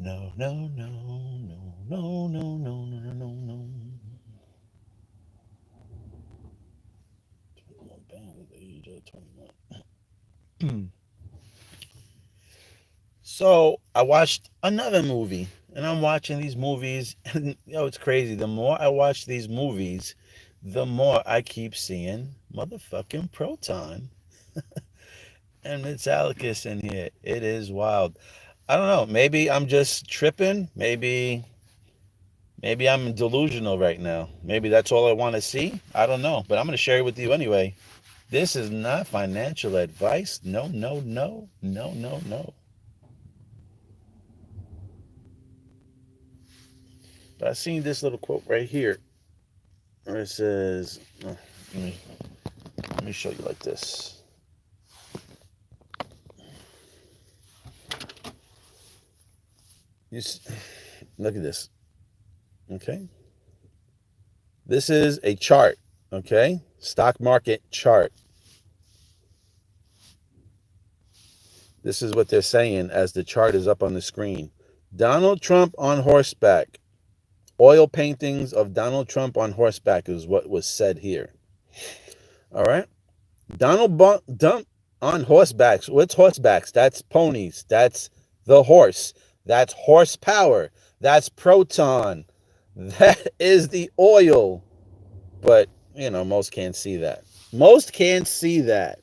No, no, no, no, no, no, no, no, no, no. 21 pounds at the age of 21. So I watched another movie, and I'm watching these movies, and it's crazy. The more I watch these movies, the more I keep seeing motherfucking Proton and Metallicus in here. It is wild. I don't know. Maybe I'm just tripping. Maybe I'm delusional right now. Maybe that's all I want to see. I don't know, but I'm going to share it with you anyway. This is not financial advice. No, no, no, no, no, no. But I seen this little quote right here where it says, let me, let me show you like this. You look at this. Okay. This is a chart. Okay. Stock market chart. This is what they're saying as the chart is up on the screen. Donald Trump on horseback. Oil paintings of Donald Trump on horseback is what was said here. All right. Trump on horsebacks. What's horsebacks? That's ponies. That's the horse. That's horsepower. That's proton. That is the oil. But, most can't see that. Most can't see that.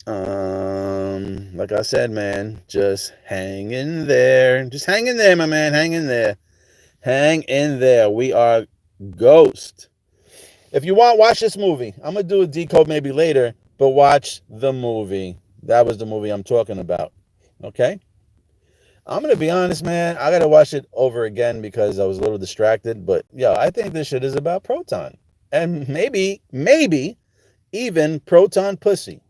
Like I said, man, just hang in there. Just hang in there, my man. Hang in there. Hang in there. We are Ghost. If you want, watch this movie. I'm going to do a decode maybe later, but watch the movie. That was the movie I'm talking about. Okay? I'm going to be honest, man. I got to watch it over again because I was a little distracted. But, I think this shit is about proton. And maybe even proton pussy.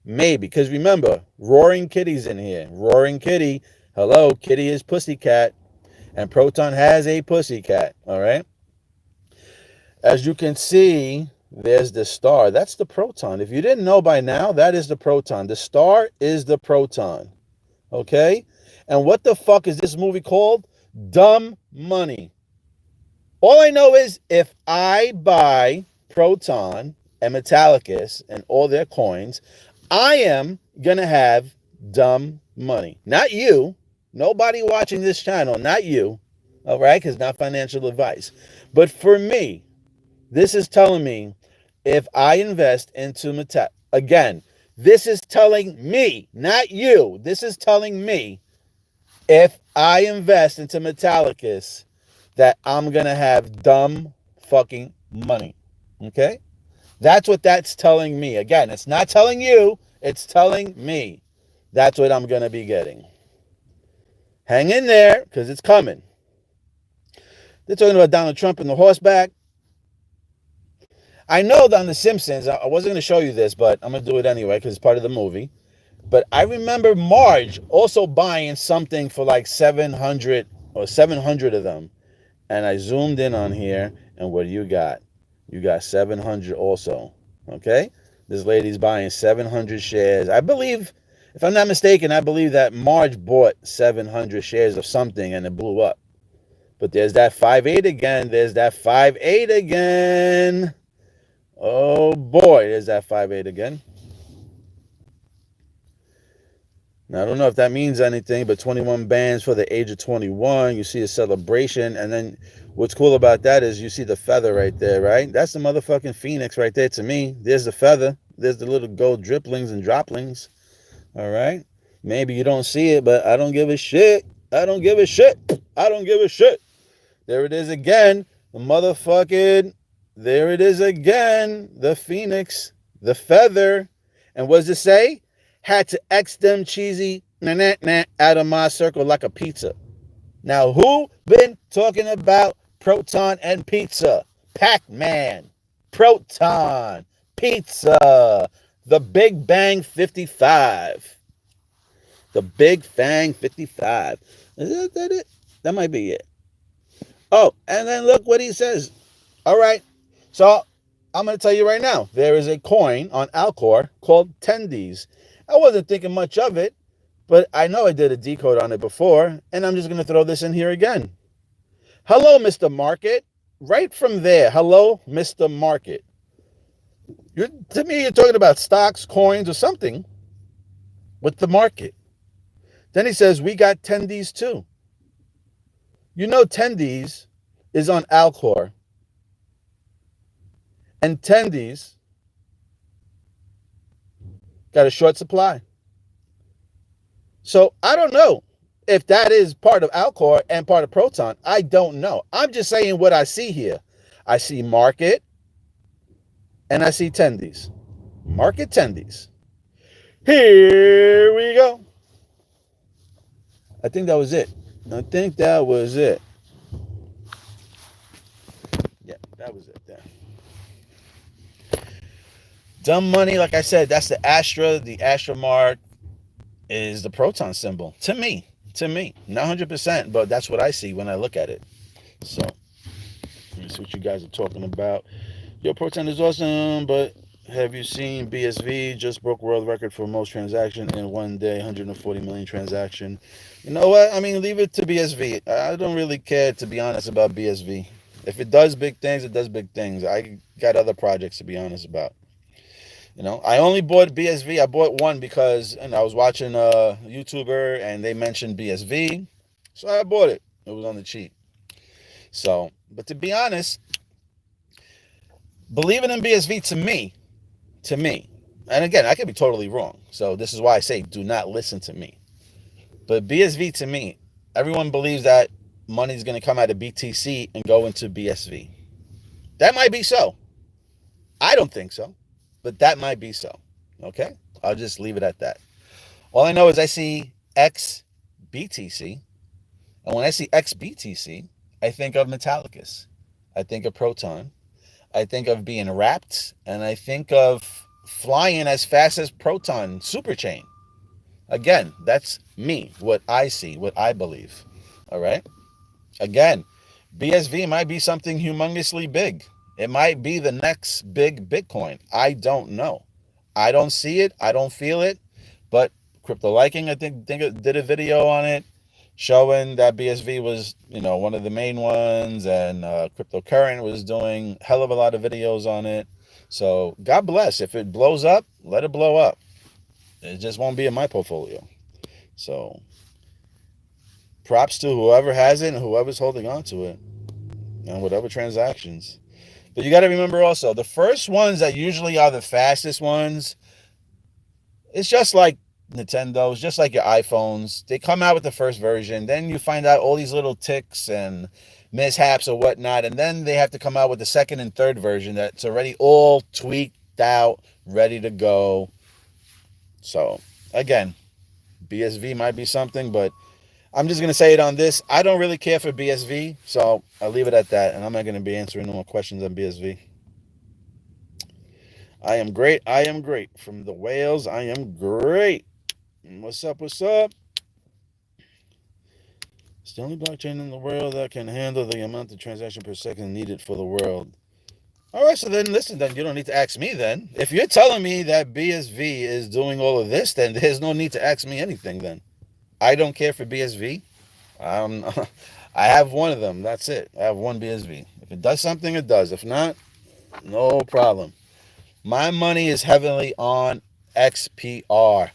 Maybe. Because remember, Roaring Kitty's in here. Roaring Kitty. Hello, Kitty is pussycat. And proton has a pussycat. All right? As you can see, there's the star. That's the proton. If you didn't know by now, that is the proton. The star is the proton. Okay? And what the fuck is this movie called? Dumb Money. All I know is if I buy Proton and Metallicus and all their coins, I am going to have dumb money. Not you. Nobody watching this channel. Not you. All right? Because not financial advice. But for me, this is telling me if I invest into again, this is telling me, not you. This is telling me if I invest into Metallicus that I'm going to have dumb fucking money. Okay? That's what that's telling me. Again, it's not telling you, it's telling me. That's what I'm going to be getting. Hang in there because it's coming. They're talking about Donald Trump and the horseback. I know that on The Simpsons, I wasn't going to show you this, but I'm going to do it anyway because it's part of the movie. But I remember Marge also buying something for like 700 or 700 of them. And I zoomed in on here, and what do you got? You got 700 also. Okay? This lady's buying 700 shares. I believe, if I'm not mistaken, I believe that Marge bought 700 shares of something and it blew up. But there's that 5-8 again. There's that 5-8 again. Oh boy, there's that 5-8 again. Now, I don't know if that means anything, but 21 bands for the age of 21. You see a celebration. And then what's cool about that is you see the feather right there, right? That's the motherfucking phoenix right there to me. There's the feather. There's the little gold dripplings and droplings. All right? Maybe you don't see it, but I don't give a shit. I don't give a shit. I don't give a shit. There it is again. The motherfucking, there it is again. The phoenix, the feather. And what does it say? Had to X them cheesy out of my circle like a pizza. Now, who been talking about Proton and pizza? Pac-Man, Proton, pizza, the Big Bang 55. The Big Bang 55. Is that it? That might be it. Oh, and then look what he says. All right. So I'm going to tell you right now. There is a coin on Alcor called Tendies. I wasn't thinking much of it, But I know I did a decode on it before, and I'm just going to throw this in here again. Hello, Mr. Market. Right from there. Hello, Mr. Market. To me, you're talking about stocks, coins, or something with the market. Then he says, we got tendies too. You know, tendies is on Alcor. And tendies got a short supply. So I don't know if that is part of Alcor and part of Proton. I don't know. I'm just saying what I see here. I see market and I see tendies. Market tendies. Here we go. I think that was it. I think that was it. Yeah, that was it there. Dumb money, like I said, that's the Astra. The Astra mark is the proton symbol. To me. Not 100%, but that's what I see when I look at it. So, let me see what you guys are talking about. Your proton is awesome, but have you seen BSV just broke world record for most transaction in one day, 140 million transaction? You know what? I mean, leave it to BSV. I don't really care, to be honest, about BSV. If it does big things, it does big things. I got other projects to be honest about. You know, I only bought BSV. I bought one because I was watching a YouTuber and they mentioned BSV. So I bought it. It was on the cheap. So, but to be honest, believing in BSV to me, and again, I could be totally wrong. So this is why I say do not listen to me. But BSV to me, everyone believes that money is going to come out of BTC and go into BSV. That might be so. I don't think so, but that might be so. Okay? I'll just leave it at that. All I know is I see XBTC, and when I see XBTC, I think of Metallicus. I think of Proton. I think of being wrapped, and I think of flying as fast as Proton superchain. Again, that's me, what I see, what I believe. All right? Again, BSV might be something humongously big. It might be the next big Bitcoin. I don't know. I don't see it. I don't feel it. But Crypto Liking, I think it did a video on it showing that BSV was, one of the main ones, and Cryptocurrent was doing a hell of a lot of videos on it. So God bless. If it blows up, let it blow up. It just won't be in my portfolio. So props to whoever has it and whoever's holding on to it and whatever transactions. But you got to remember also, the first ones that usually are the fastest ones, it's just like Nintendo's, just like your iPhones. They come out with the first version, then you find out all these little ticks and mishaps or whatnot, and then they have to come out with the second and third version that's already all tweaked out, ready to go. So, again, BSV might be something, but I'm just going to say it on this. I don't really care for BSV, so I'll leave it at that, and I'm not going to be answering no more questions on BSV. I am great. From the whales, I am great. What's up? It's the only blockchain in the world that can handle the amount of transaction per second needed for the world. All right, so then listen, then you don't need to ask me then. If you're telling me that BSV is doing all of this, then there's no need to ask me anything then. I don't care for BSV. I have one of them. That's it. I have one BSV. If it does something, it does. If not, no problem. My money is heavily on XPR.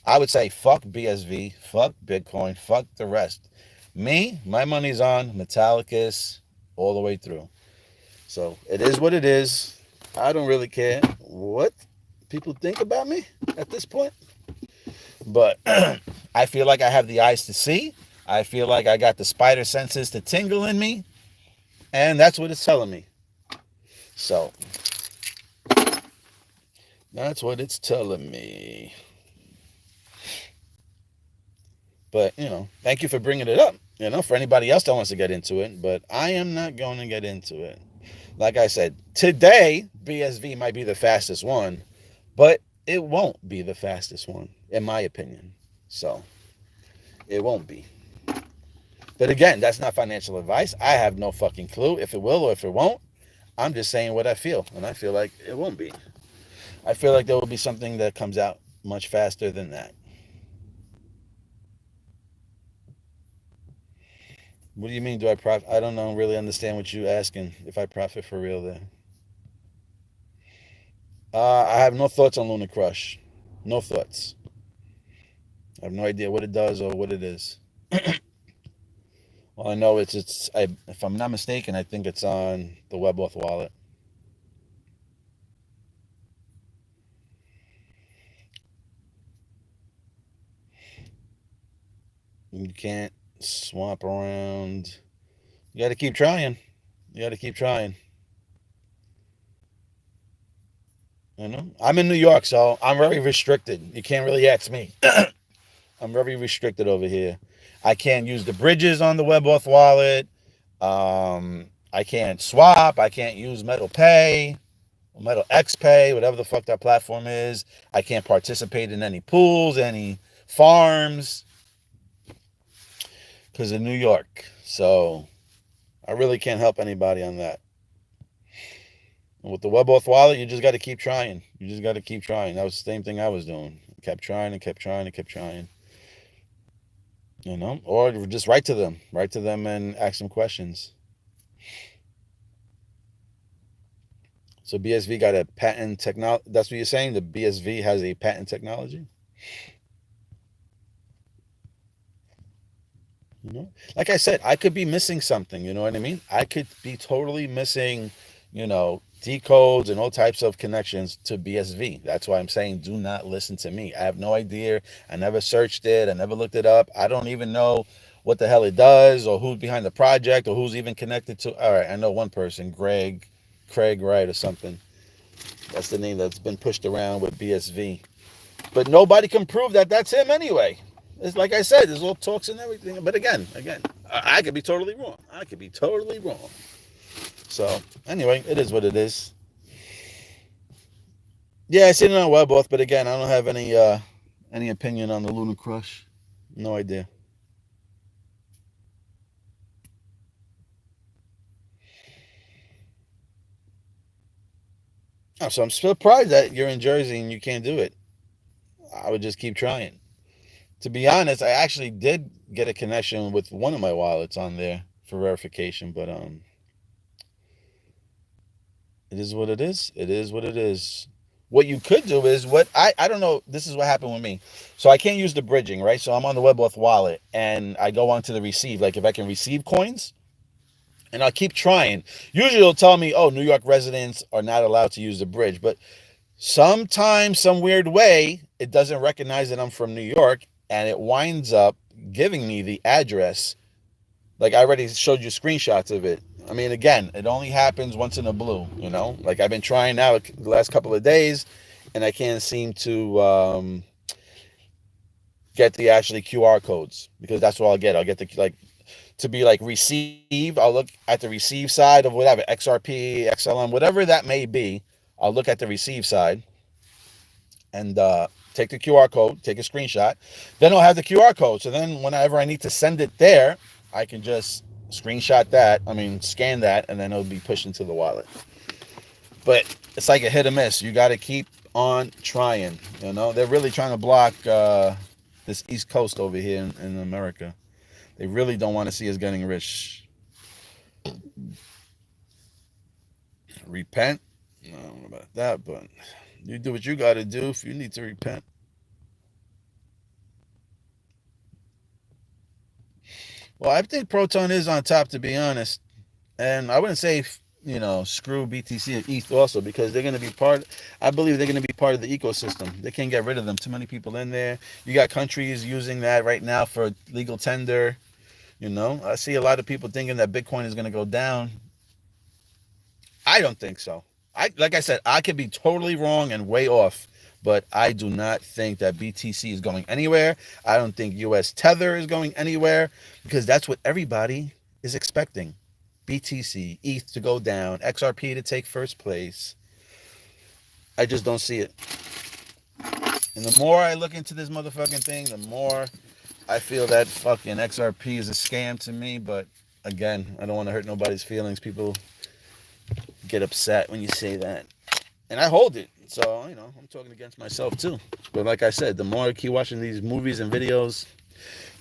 I would say fuck BSV, fuck Bitcoin, fuck the rest. My money's on Metallicus all the way through. So it is what it is. I don't really care what people think about me at this point. But I feel like I have the eyes to see. I feel like I got the spider senses to tingle in me. And that's what it's telling me. So that's what it's telling me. But, thank you for bringing it up, for anybody else that wants to get into it. But I am not going to get into it. Like I said, today, BSV might be the fastest one, but it won't be the fastest one, in my opinion. So, it won't be. But again, that's not financial advice. I have no fucking clue if it will or if it won't. I'm just saying what I feel, and I feel like it won't be. I feel like there will be something that comes out much faster than that. What do you mean? Do I profit? I don't know. Really understand what you asking. If I profit for real, there. I have no thoughts on Lunar Crush. No thoughts. I have no idea what it does or what it is. Well, I know it's. If I'm not mistaken, I think it's on the WebOff wallet. You can't swap around. You got to keep trying. You got to keep trying. You know, I'm in New York, so I'm very restricted. You can't really ask me. I'm very restricted over here. I can't use the bridges on the WebOff wallet. I can't swap. I can't use Metal Pay, Metal X Pay, whatever the fuck that platform is. I can't participate in any pools, any farms, because of New York. So I really can't help anybody on that. With the WebOff wallet, you just got to keep trying. You just got to keep trying. That was the same thing I was doing. Kept trying and kept trying and kept trying. You know, or just write to them and ask them questions. So BSV got a patent technology. That's what you're saying. The BSV has a patent technology. You know, like I said, I could be missing something. You know what I mean? I could be totally missing, decodes and all types of connections to BSV. That's why I'm saying do not listen to me. I have no idea. I never searched it. I never looked it up. I don't even know what the hell it does or who's behind the project or who's even connected to. All right, I know one person, Craig Wright or something. That's the name that's been pushed around with BSV. But nobody can prove that that's him anyway. It's like I said, there's all talks and everything. But again, I could be totally wrong. I could be totally wrong. So anyway, it is what it is. Yeah, I seen it on WebOff, but again, I don't have any opinion on the Lunar Crush. No idea. Oh, so I'm surprised that you're in Jersey and you can't do it. I would just keep trying. To be honest, I actually did get a connection with one of my wallets on there for verification, but it is what it is. It is what it is. What you could do is what I don't know. This is what happened with me. So I can't use the bridging, right? So I'm on the WebOff wallet and I go on to the receive. Like if I can receive coins, and I'll keep trying. Usually it'll tell me, oh, New York residents are not allowed to use the bridge. But sometimes, some weird way, it doesn't recognize that I'm from New York and it winds up giving me the address. Like I already showed you screenshots of it. I mean, again, it only happens once in a blue, you know? Like I've been trying now the last couple of days and I can't seem to get the actually QR codes because that's what I'll get. I'll get the like to be like receive. I'll look at the receive side of whatever XRP, XLM, whatever that may be. I'll look at the receive side and take the QR code, take a screenshot. Then I'll have the QR code. So then whenever I need to send it there, I can just screenshot that. I mean, scan that, and then it'll be pushed into the wallet. But it's like a hit or miss. You got to keep on trying. You know, they're really trying to block this East Coast over here in America. They really don't want to see us getting rich. Repent? I don't know about that, but you do what you got to do if you need to repent. Well, I think Proton is on top, to be honest. And I wouldn't say, screw BTC and ETH also because they're going to be I believe they're going to be part of the ecosystem. They can't get rid of them. Too many people in there. You got countries using that right now for legal tender. I see a lot of people thinking that Bitcoin is going to go down. I don't think so. Like I said, I could be totally wrong and way off, but I do not think that BTC is going anywhere. I don't think US Tether is going anywhere because that's what everybody is expecting. BTC, ETH to go down, XRP to take first place. I just don't see it. And the more I look into this motherfucking thing, the more I feel that fucking XRP is a scam to me. But again, I don't want to hurt nobody's feelings. People get upset when you say that. And I hold it. So, I'm talking against myself too. But like I said, the more I keep watching these movies and videos,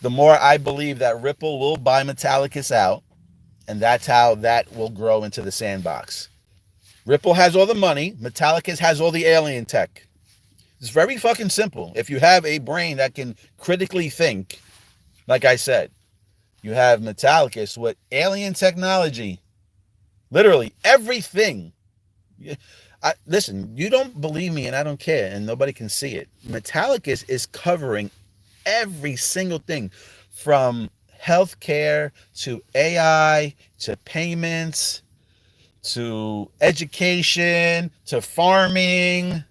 the more I believe that Ripple will buy Metallicus out, and that's how that will grow into the sandbox. Ripple has all the money. Metallicus has all the alien tech. It's very fucking simple. If you have a brain that can critically think, like I said, you have Metallicus with alien technology. Literally everything. Listen, you don't believe me and I don't care, and nobody can see it. Metallicus is covering every single thing from healthcare to AI to payments to education to farming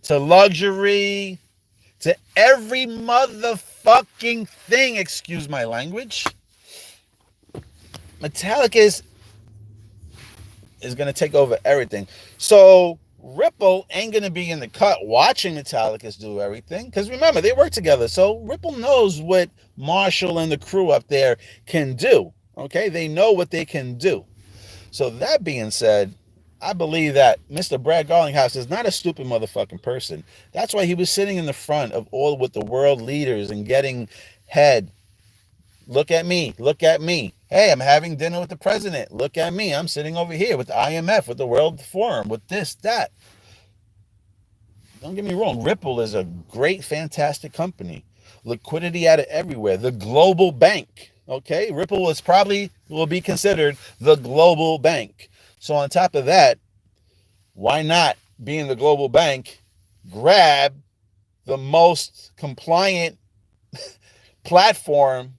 to luxury to every motherfucking thing, excuse my language. Metallicus is going to take over everything. So Ripple ain't going to be in the cut watching Metallicus do everything. Because remember, they work together. So Ripple knows what Marshall and the crew up there can do. Okay? They know what they can do. So that being said, I believe that Mr. Brad Garlinghouse is not a stupid motherfucking person. That's why he was sitting in the front of all with the world leaders and getting head. Look at me. Look at me. Hey, I'm having dinner with the president. Look at me. I'm sitting over here with the IMF, with the World Forum, with this, that. Don't get me wrong. Ripple is a great, fantastic company. Liquidity out of everywhere. The global bank. Okay? Ripple will be considered the global bank. So on top of that, why not, being the global bank, grab the most compliant platform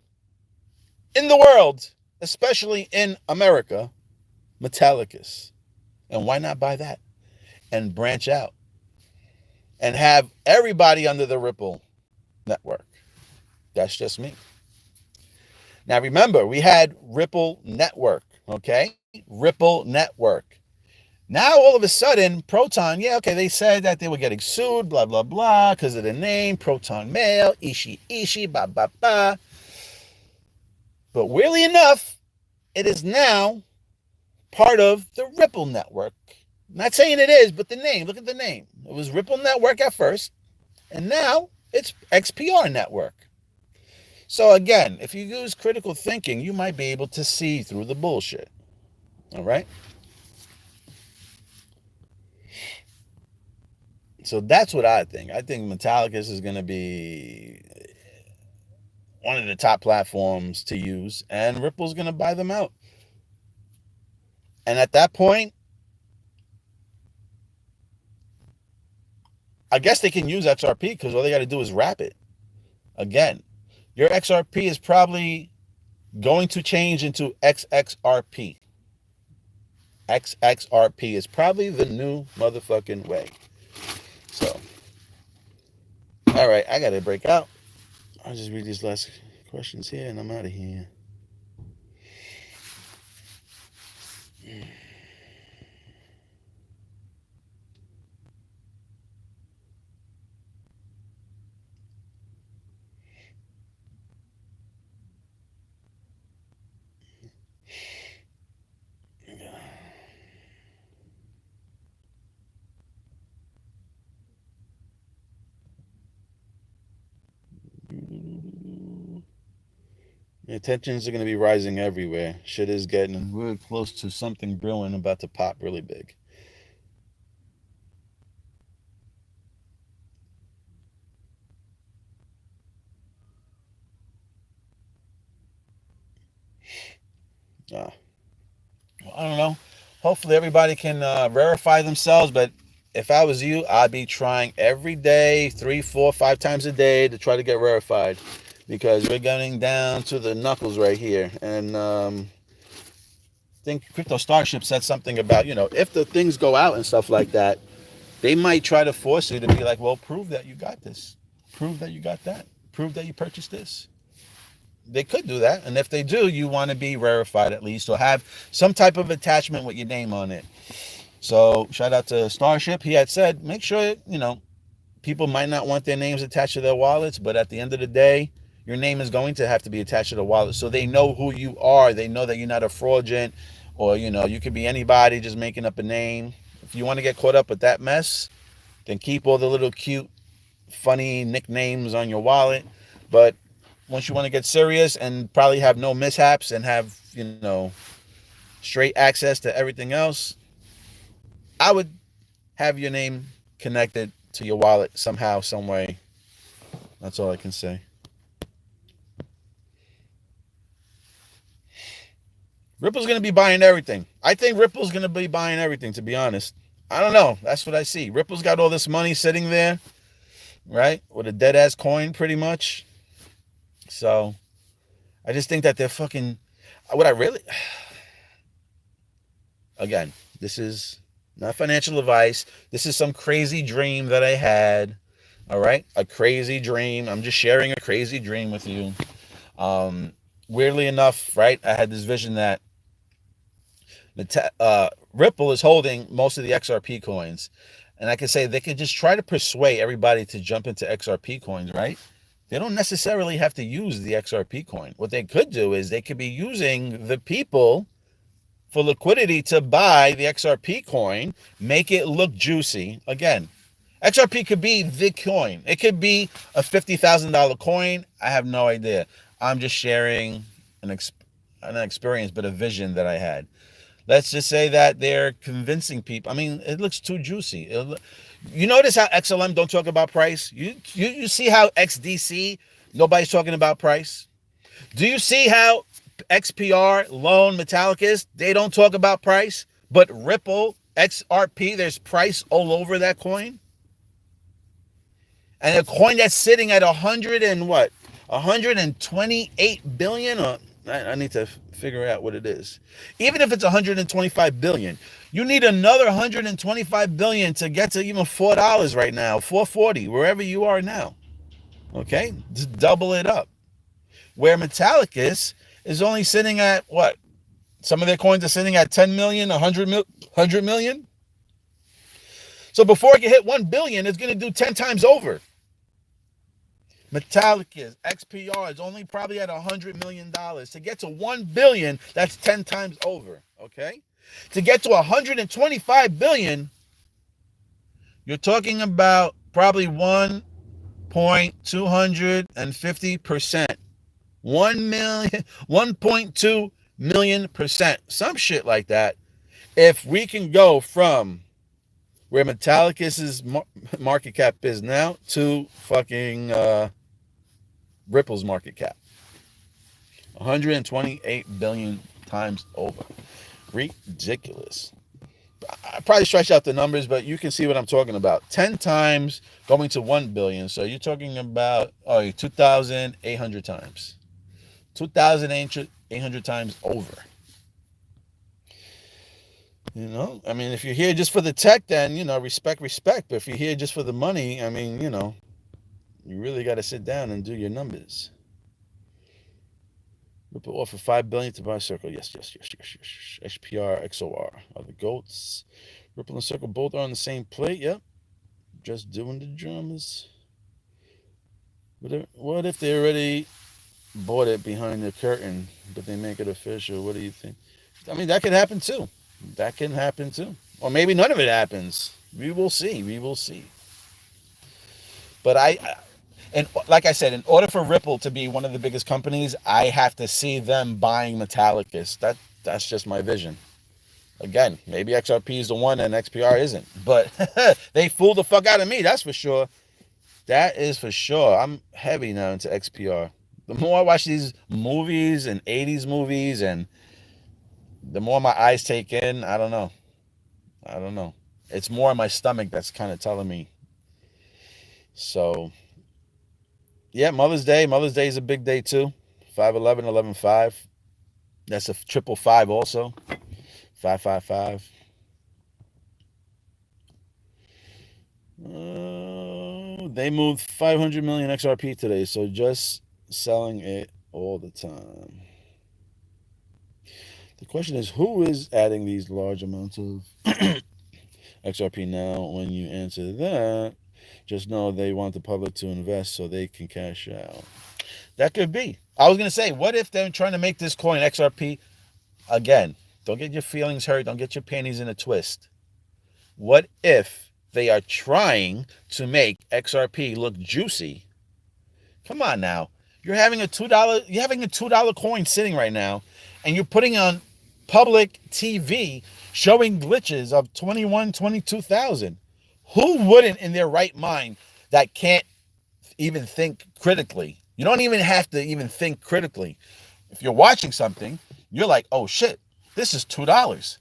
in the world, especially in America, Metallicus. And why not buy that and branch out and have everybody under the Ripple network? That's just me. Now remember, we had Ripple Network, okay? Ripple Network. Now all of a sudden, Proton, yeah, okay, they said that they were getting sued, blah, blah, blah, because of the name, Proton Mail, Ishi, ba, ba, ba. But weirdly enough, it is now part of the Ripple Network. Not saying it is, but the name, look at the name. It was Ripple Network at first, and now it's XPR Network. So again, if you use critical thinking, you might be able to see through the bullshit. All right? So that's what I think. I think Metallicus is going to be one of the top platforms to use, and Ripple's going to buy them out. And at that point, I guess they can use XRP because all they got to do is wrap it. Again, your XRP is probably going to change into XXRP. XXRP is probably the new motherfucking way. So, all right, I got to break out. I'll just read these last questions here and I'm out of here. The tensions are going to be rising everywhere. Shit is getting really close to something brewing about to pop really big. Well, I don't know. Hopefully everybody can verify themselves, but if I was you, I'd be trying every day, 3, 4, 5 times a day to try to get verified, because we're getting down to the knuckles right here. And I think Crypto Starship said something about, if the things go out and stuff like that, they might try to force you to be like, well, prove that you got this. Prove that you got that. Prove that you purchased this. They could do that. And if they do, you want to be verified at least, or have some type of attachment with your name on it. So shout out to Starship. He had said, make sure, people might not want their names attached to their wallets, but at the end of the day, your name is going to have to be attached to the wallet. So they know who you are. They know that you're not a fraudulent, or, you could be anybody just making up a name. If you want to get caught up with that mess, then keep all the little cute, funny nicknames on your wallet. But once you want to get serious and probably have no mishaps and have, straight access to everything else, I would have your name connected to your wallet somehow, some way. That's all I can say. Ripple's going to be buying everything. I think Ripple's going to be buying everything, to be honest. I don't know. That's what I see. Ripple's got all this money sitting there, right? With a dead ass coin, pretty much. So I just think that they're fucking. What I really. Again, this is not financial advice. This is some crazy dream that I had. All right? A crazy dream. I'm just sharing a crazy dream with you. Weirdly enough, right? I had this vision that Ripple is holding most of the XRP coins. And I could say they could just try to persuade everybody to jump into XRP coins, right? They don't necessarily have to use the XRP coin. What they could do is they could be using the people for liquidity to buy the XRP coin, make it look juicy. Again, XRP could be the coin. It could be a $50,000 coin. I have no idea. I'm just sharing an experience, but a vision that I had. Let's just say that they're convincing people. I mean, it looks too juicy. You notice how XLM don't talk about price? You see how XDC, nobody's talking about price? Do you see how XPR, Loan, Metallicus, they don't talk about price? But Ripple, XRP, there's price all over that coin? And a coin that's sitting at 128 billion? Or I need to figure out what it is. Even if it's 125 billion, you need another 125 billion to get to even $4 right now, 440, wherever you are now. Okay? Just double it up. Where Metallicus is only sitting at what? Some of their coins are sitting at 10 million, 100 million. So before it can hit 1 billion, it's going to do 10 times over. Metallicus, XPR is only probably at $100 million. To get to 1 billion, that's 10 times over, okay? To get to 125 billion, you're talking about probably 1.250%. 1.2 million percent. Some shit like that. If we can go from where Metallicus's market cap is now to fucking Ripple's market cap. 128 billion times over. Ridiculous. I probably stretched out the numbers, but you can see what I'm talking about. 10 times going to 1 billion. So you're talking about 2,800 times. 2,800 times over. I mean, if you're here just for the tech, then, respect. But if you're here just for the money, I mean, you really got to sit down and do your numbers. Ripple offer $5 billion to buy Circle. Yes. HPR, XOR are the goats. Ripple and Circle both are on the same plate. Yep. Just doing the dramas. What if they already bought it behind the curtain, but they make it official? What do you think? I mean, that could happen too. Or maybe none of it happens. We will see. But and like I said, in order for Ripple to be one of the biggest companies, I have to see them buying Metallicus. That's just my vision. Again, maybe XRP is the one and XPR isn't. But they fooled the fuck out of me, that's for sure. That is for sure. I'm heavy now into XPR. The more I watch these movies and 80s movies, and the more my eyes take in, I don't know. It's more in my stomach that's kind of telling me. So, yeah, Mother's Day. Mother's Day is a big day too. 5/11, 11/5. That's a 555 also. 555. They moved 500 million XRP today, so just selling it all the time. The question is, who is adding these large amounts of XRP now? When you answer that, just know they want the public to invest so they can cash out. That could be. I was going to say, what if they're trying to make this coin XRP? Again, don't get your feelings hurt. Don't get your panties in a twist. What if they are trying to make XRP look juicy? Come on now. You're having a $2 coin sitting right now, and you're putting on public TV showing glitches of 21, 22,000. Who wouldn't in their right mind that can't even think critically? You don't even have to even think critically. If you're watching something, you're like, oh shit, this is $2.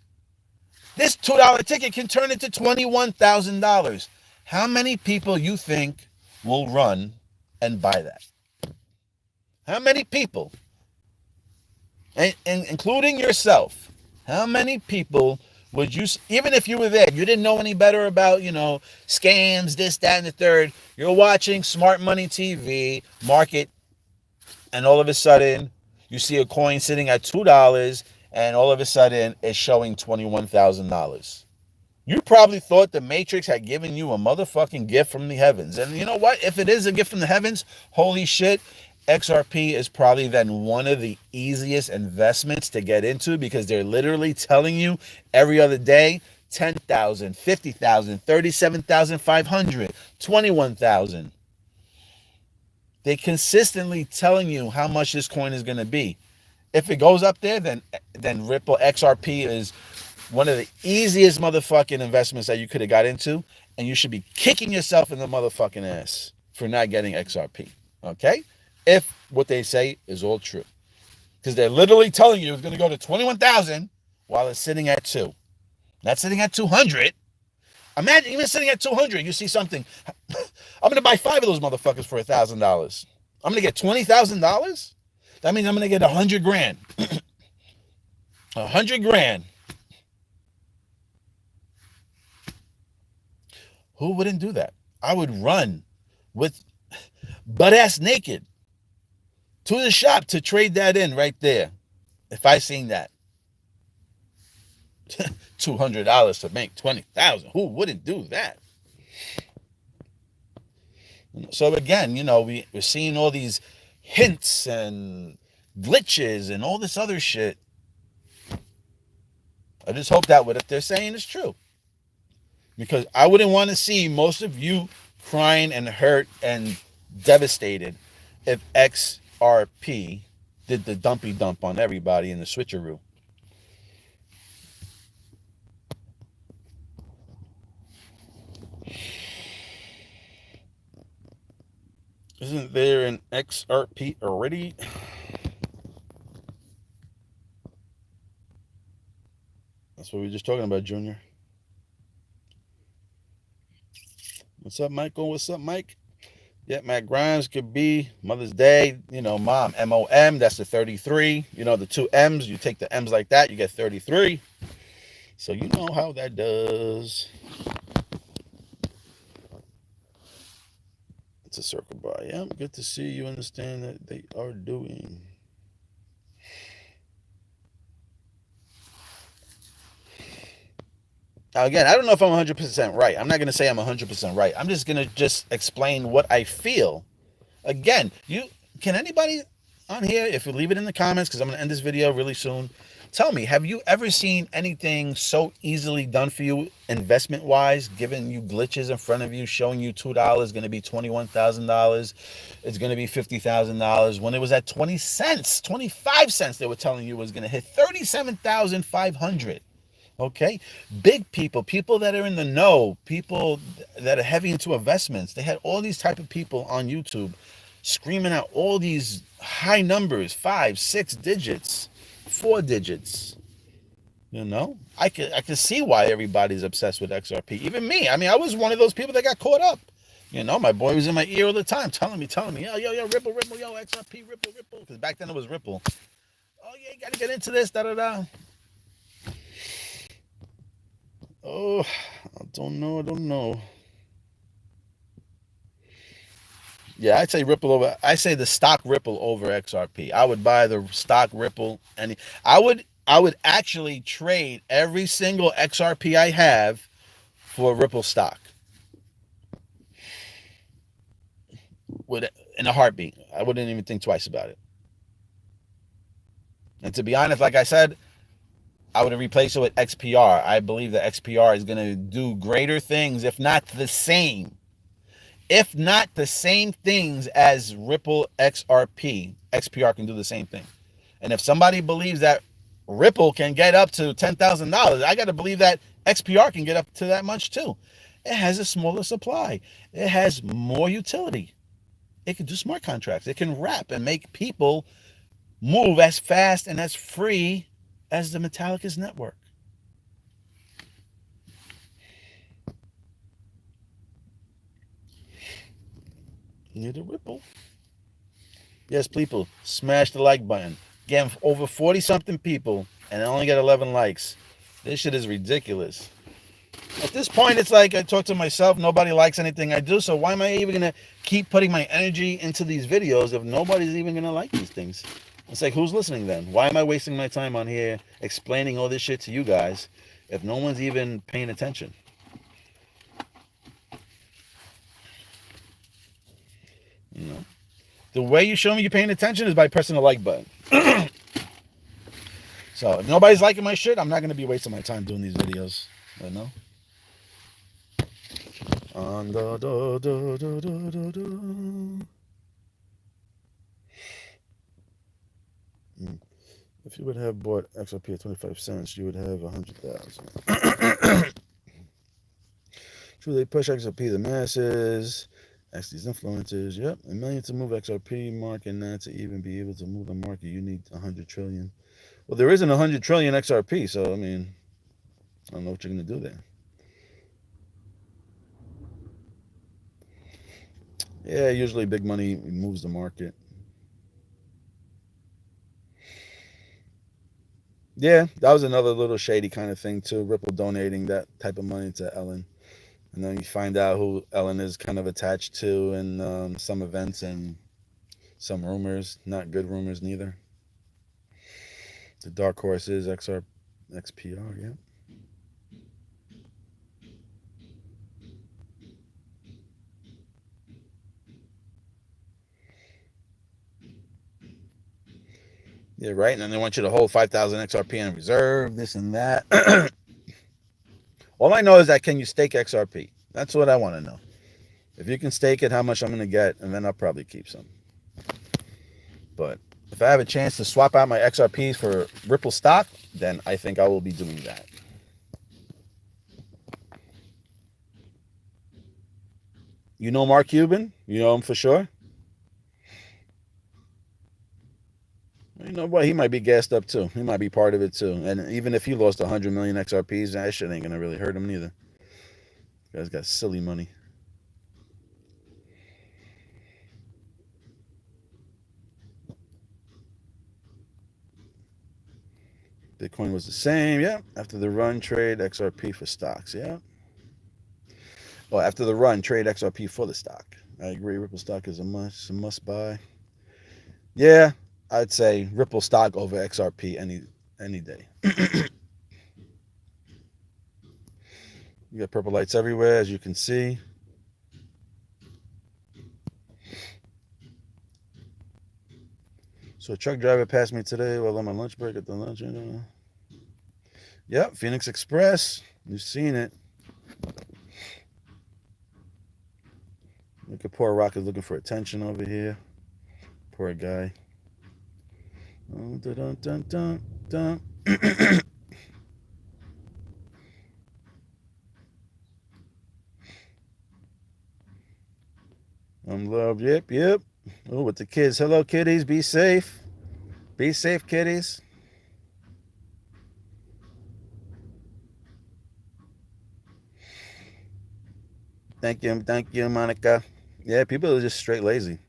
This $2 ticket can turn into $21,000. How many people you think will run and buy that? How many people, and including yourself, how many people would you, even if you were there, you didn't know any better about, scams, this, that, and the third, you're watching Smart Money TV, market, and all of a sudden, you see a coin sitting at $2, and all of a sudden, it's showing $21,000. You probably thought the Matrix had given you a motherfucking gift from the heavens. And you know what? If it is a gift from the heavens, holy shit, XRP is probably then one of the easiest investments to get into, because they're literally telling you every other day 10,000, 50,000, 37,500, 21,000. They're consistently telling you how much this coin is going to be. If it goes up there, then Ripple XRP is one of the easiest motherfucking investments that you could have got into, and you should be kicking yourself in the motherfucking ass for not getting XRP. Okay? If what they say is all true. Because they're literally telling you it's going to go to 21,000 while it's sitting at 2. Not sitting at 200. Imagine even sitting at 200, you see something. I'm going to buy 5 of those motherfuckers for $1,000. I'm going to get $20,000? That means I'm going to get 100 grand. 100 grand. Who wouldn't do that? I would run with butt ass naked to the shop to trade that in right there. If I seen that. $200 to make 20,000. Who wouldn't do that? So again, we're seeing all these hints and glitches and all this other shit. I just hope that what they're saying is true. Because I wouldn't want to see most of you crying and hurt and devastated if XRP did the dumpy dump on everybody in the switcheroo. Isn't there an XRP already? That's what we were just talking about, Junior. What's up, Michael? What's up, Mike? Yeah, Matt Grimes could be Mother's Day, mom, MOM, that's the 33. The 2 M's, you take the M's like that, you get 33. So you know how that does. It's a circle bar. Yeah, good to see you understand that they are doing. Now, again, I don't know if I'm 100% right. I'm not going to say I'm 100% right. I'm just going to explain what I feel. Again, can anybody on here, if you leave it in the comments, because I'm going to end this video really soon, tell me, have you ever seen anything so easily done for you investment-wise, giving you glitches in front of you, showing you $2 is going to be $21,000, it's going to be $50,000, when it was at 20 cents, 25 cents, they were telling you it was going to hit 37,500. Okay, big people that are in the know, people that are heavy into investments. They had all these type of people on YouTube screaming out all these high numbers, 5, 6 digits, 4 digits. I could see why everybody's obsessed with XRP. Even me. I mean, I was one of those people that got caught up. My boy was in my ear all the time, telling me, yo, Ripple, yo, XRP, Ripple. Because back then it was Ripple. Oh yeah, you gotta get into this, da. Oh, I don't know. Yeah, I'd say Ripple over. I say the stock Ripple over XRP. I would buy the stock Ripple, and I would actually trade every single XRP I have for Ripple stock. In a heartbeat. I wouldn't even think twice about it. And to be honest, like I said, I would replace it with XPR. I believe that XPR is going to do greater things, if not the same. if not the same things as Ripple XRP. XPR can do the same thing. And if somebody believes that Ripple can get up to $10,000, I got to believe that XPR can get up to that much too. It has a smaller supply. It has more utility. It can do smart contracts. It can wrap and make people move as fast and as free as the Metallicus network. Near the Ripple. Yes, people, smash the like button. Again, over 40 something people, and I only got 11 likes. This shit is ridiculous. At this point, it's like I talk to myself, nobody likes anything I do, so why am I even going to keep putting my energy into these videos if nobody's even going to like these things? It's like, who's listening then? Why am I wasting my time on here explaining all this shit to you guys if no one's even paying attention? You know, the way you show me you're paying attention is by pressing the like button. So if nobody's liking my shit, I'm not going to be wasting my time doing these videos. You know? If you would have bought XRP at 25 cents, you would have 100,000. True, they push XRP the masses. Ask these influencers. Yep, $1 million to move XRP market, not to even be able to move the market. You need 100 trillion. Well, there isn't 100 trillion XRP, so I mean, I don't know what you're going to do there. Yeah, usually big money moves the market. Yeah, that was another little shady kind of thing too. Ripple donating that type of money to Ellen. And then you find out who Ellen is kind of attached to in some events and some rumors. Not good rumors, neither. The dark horse is XPR, yeah. Yeah, right. And then they want you to hold 5,000 XRP in reserve, this and that. All I know is that can you stake XRP? That's what I want to know. If you can stake it, how much I'm going to get, and then I'll probably keep some. But if I have a chance to swap out my XRPs for Ripple stock, then I think I will be doing that. You know Mark Cuban? You know him for sure? You know what? He might be gassed up too. He might be part of it too. And even if he lost 100 million XRPs, that shit ain't gonna really hurt him neither. The guy's got silly money. Bitcoin was the same. Yeah. After the run, trade XRP for stocks. Yeah. Well, after the run, trade XRP for the stock. I agree. Ripple stock is a must buy. Yeah, I'd say Ripple stock over XRP any day. You got purple lights everywhere, as you can see. So a truck driver passed me today while on my lunch break at the lunch. Yep, Phoenix Express. You've seen it. Look at poor Rock is looking for attention over here. Poor guy. Oh, dun, dun, dun, dun. Love. Yep, yep. Oh, with the kids. Hello, kitties. Be safe. Be safe, kitties. Thank you, Monica. Yeah, people are just straight lazy.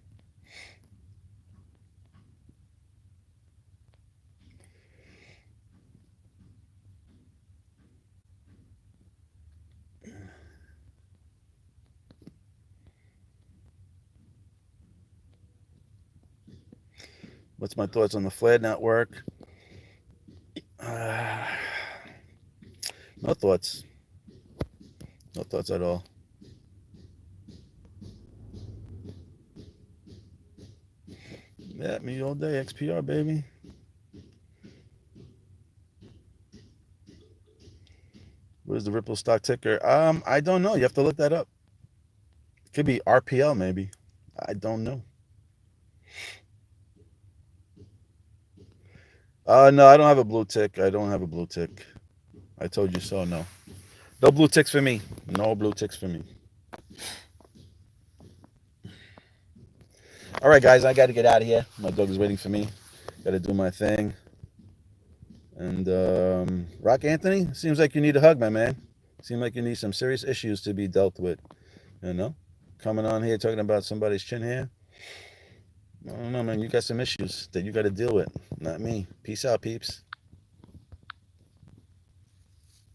What's my thoughts on the Flared network? No thoughts. No thoughts at all. Yeah, me all day. XPR, baby. What is the Ripple stock ticker? I don't know. You have to look that up. Could be RPL, maybe. I don't know. No, I don't have a blue tick. I don't have a blue tick. I told you so. No. No blue ticks for me. No blue ticks for me. All right, guys, I got to get out of here. My dog is waiting for me. Got to do my thing. And Rock Anthony, seems like you need a hug, my man. Seems like you need some serious issues to be dealt with. You know, coming on here talking about somebody's chin hair. I don't know, man. You got some issues that you got to deal with. Not me. Peace out, peeps.